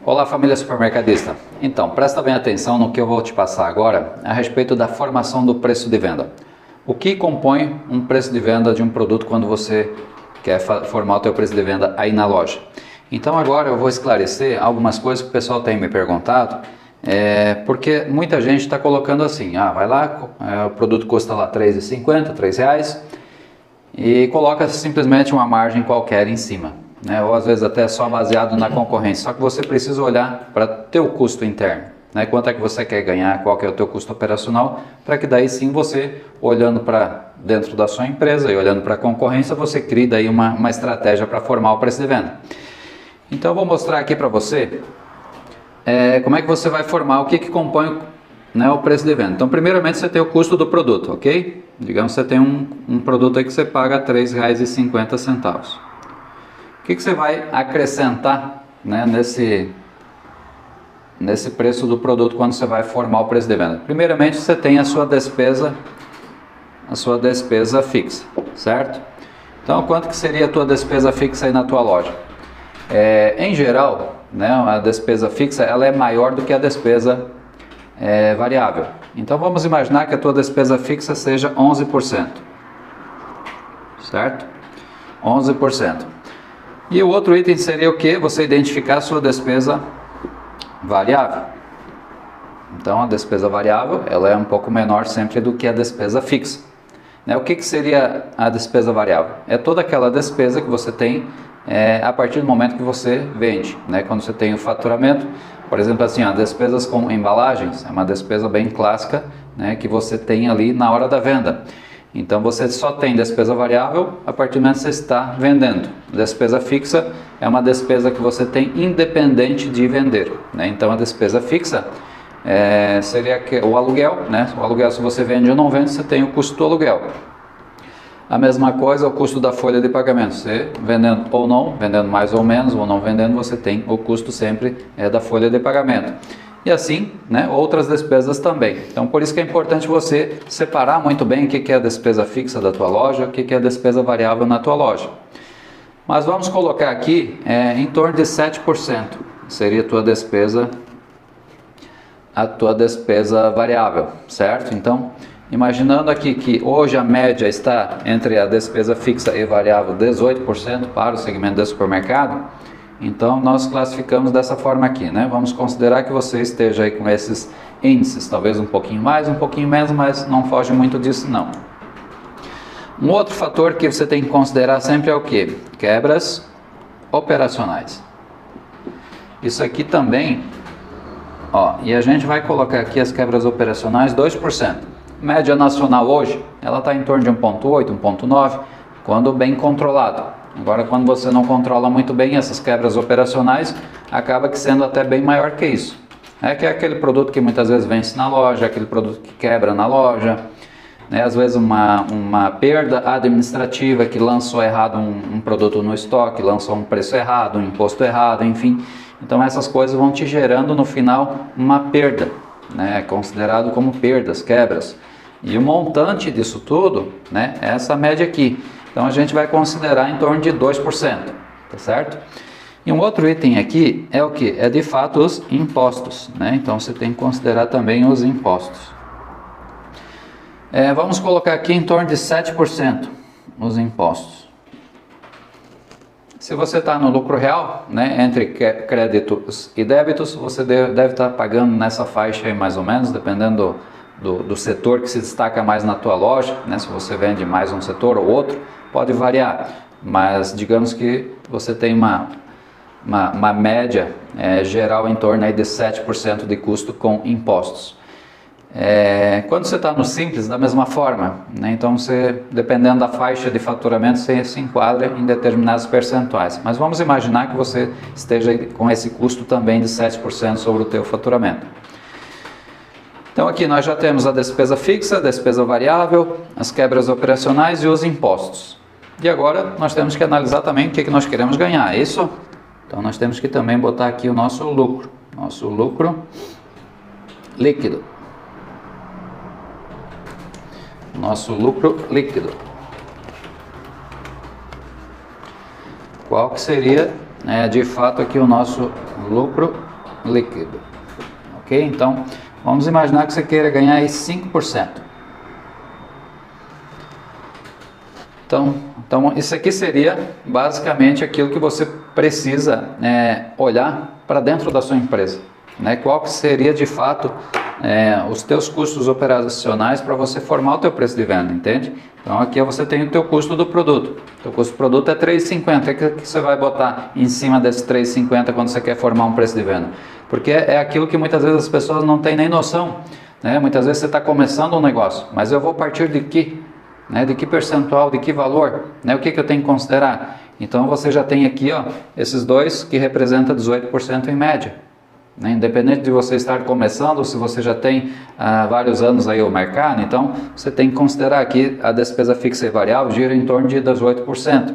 Olá, família supermercadista. Então, presta bem atenção no que eu vou te passar agora a respeito da formação do preço de venda. O que compõe um preço de venda de um produto quando você quer formar o teu preço de venda aí na loja? Então agora eu vou esclarecer algumas coisas que o pessoal tem me perguntado, porque muita gente está colocando assim, vai lá, o produto custa lá R$3,50, R$3, e coloca simplesmente uma margem qualquer em cima. Ou às vezes até só baseado na concorrência, só que você precisa olhar para teu custo interno, quanto é que você quer ganhar, qual que é o teu custo operacional, para que daí sim você, olhando para dentro da sua empresa e olhando para a concorrência, você crie daí uma estratégia para formar o preço de venda. Então eu vou mostrar aqui para você como é que você vai formar, o que compõe o preço de venda. Então primeiramente você tem o custo do produto, ok? Digamos que você tem um produto aí que você paga R$3,50. O que você vai acrescentar nesse preço do produto quando você vai formar o preço de venda? Primeiramente você tem a sua despesa fixa, certo? Então quanto que seria a tua despesa fixa aí na tua loja? Em geral, a despesa fixa ela é maior do que a despesa variável. Então vamos imaginar que a tua despesa fixa seja 11%, certo? 11%. E o outro item seria o que? Você identificar a sua despesa variável. Então a despesa variável ela é um pouco menor sempre do que a despesa fixa. O que seria a despesa variável? É toda aquela despesa que você tem a partir do momento que você vende. Quando você tem o faturamento, por exemplo assim, despesas com embalagens, é uma despesa bem clássica que você tem ali na hora da venda. Então você só tem despesa variável a partir do momento que você está vendendo. Despesa fixa é uma despesa que você tem independente de vender. Então a despesa fixa seria o aluguel. O aluguel, se você vende ou não vende, você tem o custo do aluguel. A mesma coisa o custo da folha de pagamento. Você vendendo ou não, vendendo mais ou menos, ou não vendendo, você tem o custo sempre da folha de pagamento. E assim, outras despesas também. Então, por isso que é importante você separar muito bem o que é a despesa fixa da tua loja, o que é a despesa variável na tua loja. Mas vamos colocar aqui em torno de 7%. Seria a tua despesa variável, certo? Então, imaginando aqui que hoje a média está entre a despesa fixa e variável 18% para o segmento de supermercado, então nós classificamos dessa forma aqui, Vamos considerar que você esteja aí com esses índices, talvez um pouquinho mais, um pouquinho menos, mas não foge muito disso não. Um outro fator que você tem que considerar sempre é o que? Quebras operacionais. Isso aqui também, e a gente vai colocar aqui as quebras operacionais 2%. Média nacional hoje, ela está em torno de 1,8, 1,9, quando bem controlado. Agora, quando você não controla muito bem essas quebras operacionais, acaba que sendo até bem maior que isso. Que é aquele produto que muitas vezes vence na loja, aquele produto que quebra na loja, às vezes uma perda administrativa que lançou errado um produto no estoque, lançou um preço errado, um imposto errado, enfim. Então essas coisas vão te gerando no final uma perda, É considerado como perdas, quebras. E o montante disso tudo, é essa média aqui. Então a gente vai considerar em torno de 2%, tá certo? E um outro item aqui é o que? É de fato os impostos, Então você tem que considerar também os impostos. Vamos colocar aqui em torno de 7% os impostos. Se você está no lucro real, entre créditos e débitos, você deve estar pagando nessa faixa aí mais ou menos, dependendo do setor que se destaca mais na tua loja, Se você vende mais um setor ou outro, pode variar, mas digamos que você tem uma média geral em torno aí de 7% de custo com impostos. Quando você está no simples, da mesma forma, então você, dependendo da faixa de faturamento, você se enquadra em determinados percentuais, mas vamos imaginar que você esteja com esse custo também de 7% sobre o teu faturamento. Então aqui nós já temos a despesa fixa, a despesa variável, as quebras operacionais e os impostos. E agora nós temos que analisar também o que nós queremos ganhar, é isso? Então nós temos que também botar aqui o nosso lucro líquido. Nosso lucro líquido. Qual que seria de fato aqui o nosso lucro líquido. Ok? Então, vamos imaginar que você queira ganhar aí 5%. Então, isso aqui seria basicamente aquilo que você precisa olhar para dentro da sua empresa. Né? Qual que seria de fato os teus custos operacionais para você formar o teu preço de venda, entende? Então aqui você tem o teu custo do produto. O teu custo do produto é R$3,50. O que você vai botar em cima desse R$3,50 quando você quer formar um preço de venda? Porque é aquilo que muitas vezes as pessoas não têm nem noção. Né? Muitas vezes você está começando um negócio, mas eu vou partir de que? Né? De que percentual, de que valor? Né? O que eu tenho que considerar? Então você já tem aqui esses dois que representam 18% em média. Independente de você estar começando, se você já tem vários anos aí o mercado, então você tem que considerar aqui a despesa fixa e variável gira em torno de 18%.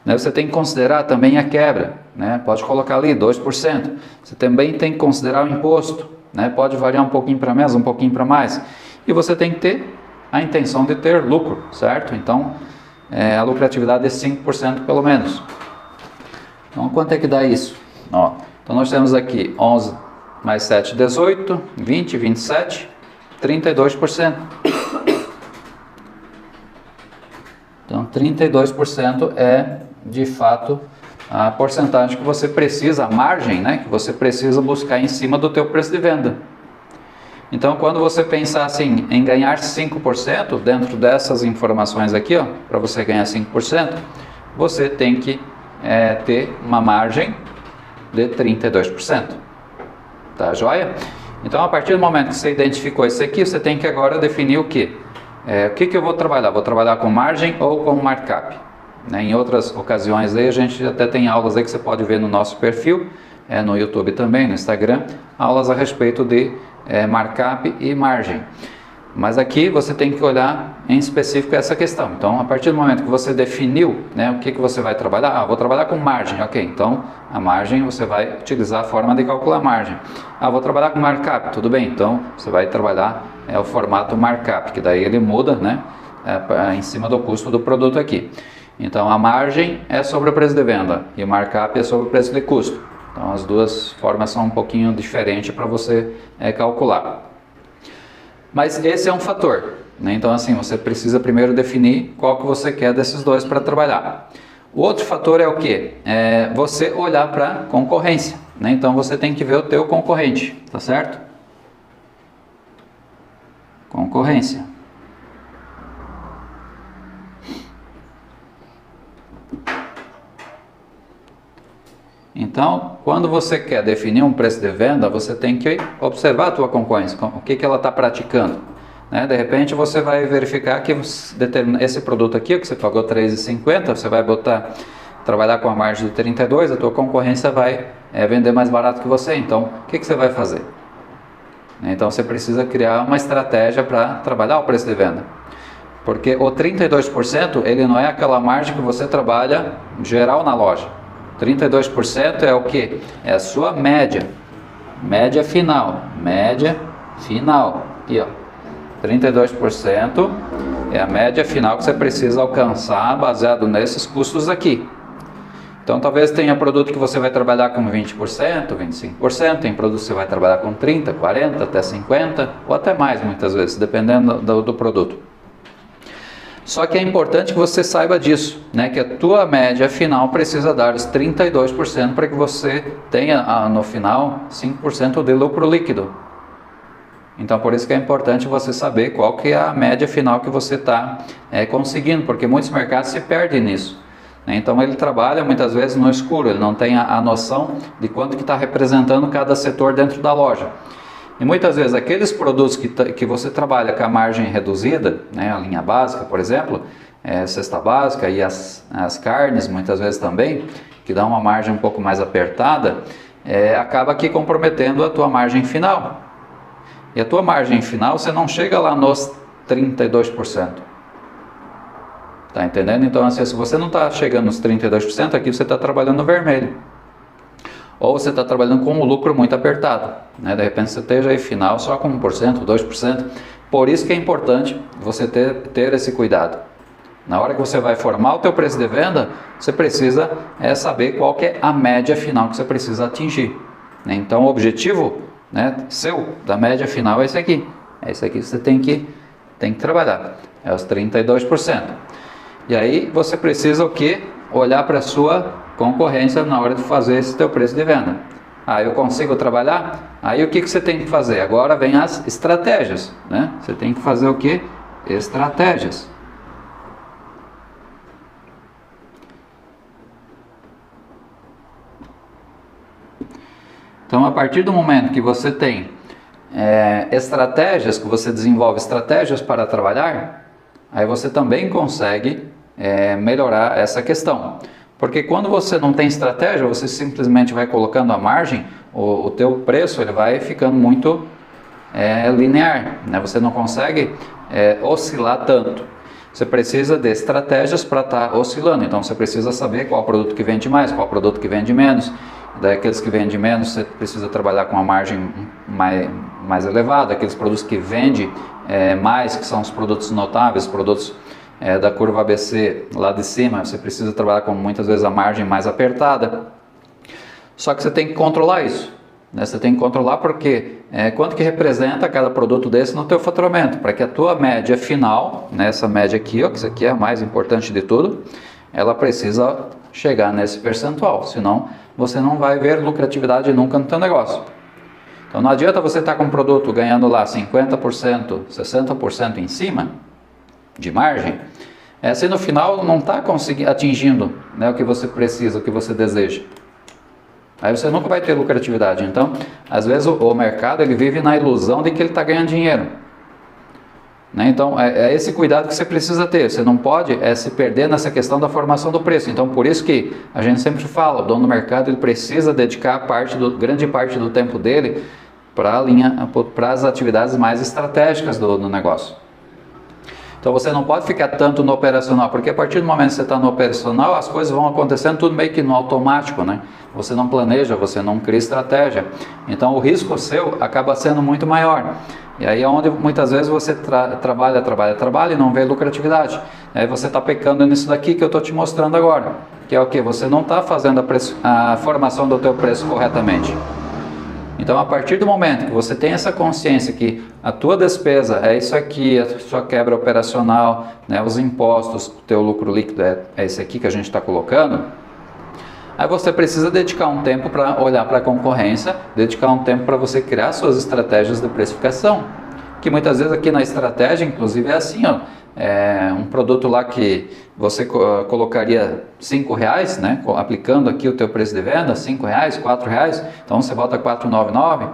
Você tem que considerar também a quebra, né? Pode colocar ali 2%. Você também tem que considerar o imposto, né? Pode variar um pouquinho para menos, um pouquinho para mais. E você tem que ter a intenção de ter lucro, certo? Então a lucratividade é 5% pelo menos. Então quanto é que dá isso? Então nós temos aqui 11 mais 7, 18, 20, 27, 32%. Então 32% é de fato a porcentagem que você precisa, a margem, né, que você precisa buscar em cima do teu preço de venda. Então quando você pensar assim em ganhar 5% dentro dessas informações aqui, para você ganhar 5%, você tem que ter uma margem de 32%, tá joia? Então a partir do momento que você identificou isso aqui, você tem que agora definir o que? O que eu vou trabalhar? Vou trabalhar com margem ou com markup? Né? Em outras ocasiões aí a gente até tem aulas aí que você pode ver no nosso perfil, no YouTube também, no Instagram, aulas a respeito de markup e margem. Mas aqui você tem que olhar em específico essa questão. Então, a partir do momento que você definiu, né, o que você vai trabalhar, vou trabalhar com margem, ok. Então, a margem você vai utilizar a forma de calcular a margem. Vou trabalhar com markup, tudo bem. Então, você vai trabalhar o formato markup, que daí ele muda, né, em cima do custo do produto aqui. Então, a margem é sobre o preço de venda e o markup é sobre o preço de custo. Então, as duas formas são um pouquinho diferentes para você calcular. Mas esse é um fator, né? Então assim, você precisa primeiro definir qual que você quer desses dois para trabalhar. O outro fator é o que? Você olhar para a concorrência, né? Então você tem que ver o teu concorrente, tá certo? Concorrência. Então, quando você quer definir um preço de venda, você tem que observar a tua concorrência, o que ela está praticando. Né? De repente você vai verificar que esse produto aqui, que você pagou R$3,50, você vai trabalhar com a margem de 32, a tua concorrência vai vender mais barato que você. Então, o que você vai fazer? Então, você precisa criar uma estratégia para trabalhar o preço de venda. Porque o 32%, ele não é aquela margem que você trabalha geral na loja. 32% é o que? É a sua média. Média final. Média final. Aqui, 32% é a média final que você precisa alcançar baseado nesses custos aqui. Então talvez tenha produto que você vai trabalhar com 20%, 25%, tem produto que você vai trabalhar com 30%, 40%, até 50% ou até mais muitas vezes, dependendo do produto. Só que é importante que você saiba disso, né? Que a tua média final precisa dar os 32% para que você tenha no final 5% de lucro líquido. Então por isso que é importante você saber qual que é a média final que você está conseguindo, porque muitos mercados se perdem nisso. Né? Então ele trabalha muitas vezes no escuro, ele não tem a noção de quanto que está representando cada setor dentro da loja. E muitas vezes aqueles produtos que você trabalha com a margem reduzida, né, a linha básica, por exemplo, cesta básica e as carnes, muitas vezes também, que dá uma margem um pouco mais apertada, acaba aqui comprometendo a tua margem final. E a tua margem final, você não chega lá nos 32%. Tá entendendo? Então, assim, se você não está chegando nos 32%, aqui você está trabalhando no vermelho. Ou você está trabalhando com um lucro muito apertado, né? De repente você esteja aí final só com 1%, 2%. Por isso que é importante você ter esse cuidado. Na hora que você vai formar o teu preço de venda, você precisa saber qual que é a média final que você precisa atingir. né? Então o objetivo, né, seu, da média final é esse aqui. É esse aqui que você tem que trabalhar, é os 32%. E aí você precisa o quê? Olhar para a sua concorrência na hora de fazer esse teu preço de venda. Ah, eu consigo trabalhar? Aí o que você tem que fazer? Agora vem as estratégias, né? Você tem que fazer o quê? Estratégias. Então, a partir do momento que você tem estratégias, que você desenvolve estratégias para trabalhar, aí você também consegue melhorar essa questão. Porque quando você não tem estratégia, você simplesmente vai colocando a margem, o teu preço ele vai ficando muito linear, né? Você não consegue oscilar tanto. Você precisa de estratégias para estar oscilando. Então você precisa saber qual produto que vende mais, qual produto que vende menos. Daqueles que vendem menos, você precisa trabalhar com uma margem mais elevada. Aqueles produtos que vendem mais, que são os produtos notáveis, produtos da curva ABC lá de cima, você precisa trabalhar com muitas vezes a margem mais apertada. Só que você tem que controlar isso, né? Você tem que controlar porque quanto que representa cada produto desse no teu faturamento, para que a tua média final, né, essa média aqui, ó, que isso aqui é a mais importante de tudo, ela precisa chegar nesse percentual, senão você não vai ver lucratividade nunca no teu negócio. Então não adianta você estar com um produto ganhando lá 50%, 60% em cima de margem, se no final não está atingindo, né, o que você precisa, o que você deseja. Aí você nunca vai ter lucratividade. Então, às vezes o mercado ele vive na ilusão de que ele está ganhando dinheiro, né? Então, é esse cuidado que você precisa ter. Você não pode se perder nessa questão da formação do preço. Então, por isso que a gente sempre fala, o dono do mercado ele precisa dedicar grande parte do tempo dele para as atividades mais estratégicas do negócio. Então você não pode ficar tanto no operacional, porque a partir do momento que você está no operacional, as coisas vão acontecendo tudo meio que no automático, né? Você não planeja, você não cria estratégia. Então o risco seu acaba sendo muito maior. E aí é onde muitas vezes você trabalha e não vê lucratividade. Aí você está pecando nisso daqui que eu estou te mostrando agora. Que é o que? Você não está fazendo a formação do teu preço corretamente. Então, a partir do momento que você tem essa consciência que a tua despesa é isso aqui, a sua quebra operacional, né, os impostos, o teu lucro líquido é esse aqui que a gente está colocando, aí você precisa dedicar um tempo para olhar para a concorrência, dedicar um tempo para você criar suas estratégias de precificação. Que muitas vezes aqui na estratégia, inclusive, é assim, ó, um produto lá que você colocaria R$5, né, aplicando aqui o teu preço de venda, R$5, R$4, então você bota 4,99,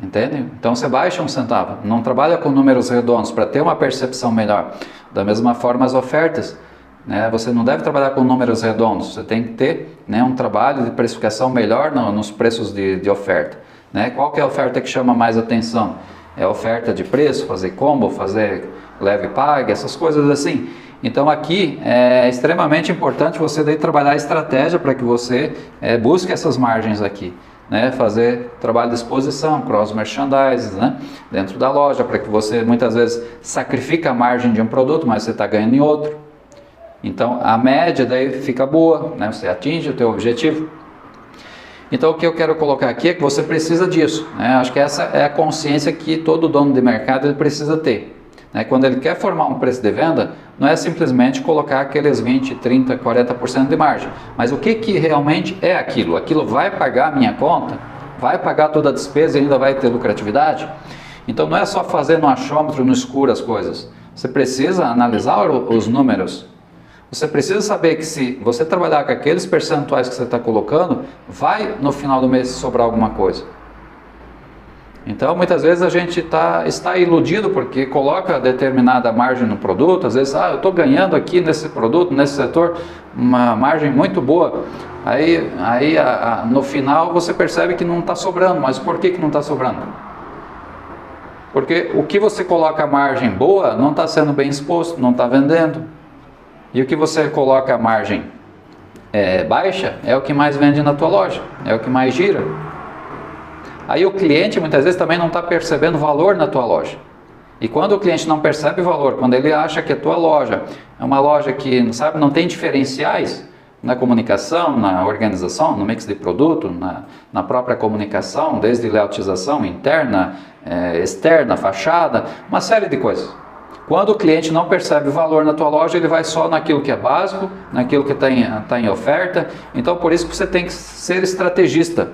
entende? Então você baixa um centavo, não trabalha com números redondos para ter uma percepção melhor. Da mesma forma as ofertas, né, você não deve trabalhar com números redondos, você tem que ter, né, um trabalho de precificação melhor nos preços de oferta, né? Qual que é a oferta que chama mais atenção? É a oferta de preço, fazer combo, fazer leve pague, essas coisas assim. Então aqui é extremamente importante você daí trabalhar a estratégia para que você busque essas margens aqui, né? Fazer trabalho de exposição, cross merchandising, né, dentro da loja, para que você muitas vezes sacrifica a margem de um produto, mas você está ganhando em outro. Então a média daí fica boa, né? Você atinge o teu objetivo. Então o que eu quero colocar aqui é que você precisa disso, né? Acho que essa é a consciência que todo dono de mercado ele precisa ter, né? Quando ele quer formar um preço de venda, não é simplesmente colocar aqueles 20, 30, 40% de margem, mas o que realmente é aquilo? Aquilo vai pagar a minha conta? Vai pagar toda a despesa e ainda vai ter lucratividade? Então não é só fazer no achômetro, no escuro as coisas, você precisa analisar os números. Você precisa saber que se você trabalhar com aqueles percentuais que você está colocando, vai no final do mês sobrar alguma coisa. Então muitas vezes a gente está iludido porque coloca determinada margem no produto, às vezes, eu estou ganhando aqui nesse produto, nesse setor, uma margem muito boa. Aí no final você percebe que não está sobrando, mas por que não está sobrando? Porque o que você coloca a margem boa não está sendo bem exposto, não está vendendo. E o que você coloca a margem baixa é o que mais vende na tua loja, é o que mais gira. Aí o cliente muitas vezes também não está percebendo valor na tua loja. E quando o cliente não percebe valor, quando ele acha que a tua loja é uma loja que, sabe, não tem diferenciais, na comunicação, na organização, no mix de produto, na própria comunicação, desde layoutização interna, externa, fachada, uma série de coisas. Quando o cliente não percebe o valor na tua loja, ele vai só naquilo que é básico, naquilo que está em oferta. Então, por isso que você tem que ser estrategista,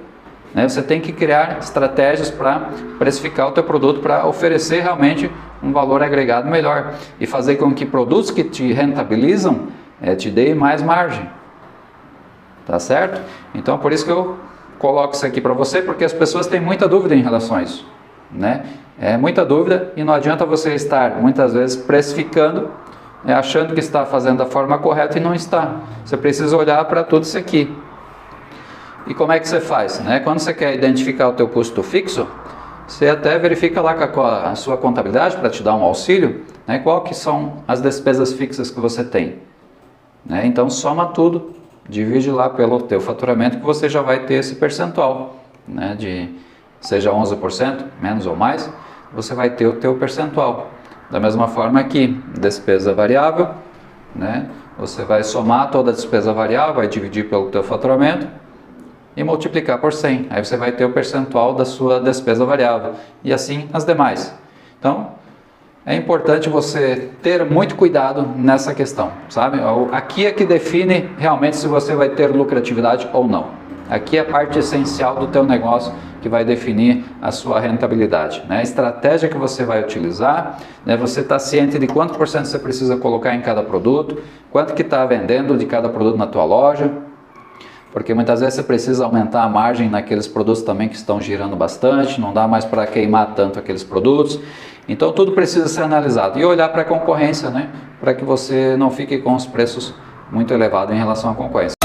né? Você tem que criar estratégias para precificar o teu produto, para oferecer realmente um valor agregado melhor e fazer com que produtos que te rentabilizam te deem mais margem. Tá certo? Então, por isso que eu coloco isso aqui para você, porque as pessoas têm muita dúvida em relação a isso, né? Muita dúvida, e não adianta você estar muitas vezes precificando, achando que está fazendo da forma correta e não está. Você precisa olhar para tudo isso aqui. E como é que você faz, né? Quando você quer identificar o teu custo fixo, você até verifica lá com a sua contabilidade para te dar um auxílio, né? Qual que são as despesas fixas que você tem, né? Então soma tudo, divide lá pelo teu faturamento, que você já vai ter esse percentual, né? Seja 11%, menos ou mais, você vai ter o teu percentual. Da mesma forma que despesa variável, né? Você vai somar toda a despesa variável, vai dividir pelo teu faturamento e multiplicar por 100. Aí você vai ter o percentual da sua despesa variável e assim as demais. Então, é importante você ter muito cuidado nessa questão, sabe? Aqui é que define realmente se você vai ter lucratividade ou não. Aqui é a parte essencial do teu negócio que vai definir a sua rentabilidade, né? A estratégia que você vai utilizar, né? Você está ciente de quanto por cento você precisa colocar em cada produto, quanto que está vendendo de cada produto na tua loja, porque muitas vezes você precisa aumentar a margem naqueles produtos também que estão girando bastante, não dá mais para queimar tanto aqueles produtos. Então tudo precisa ser analisado e olhar para a concorrência, né? Para que você não fique com os preços muito elevados em relação à concorrência.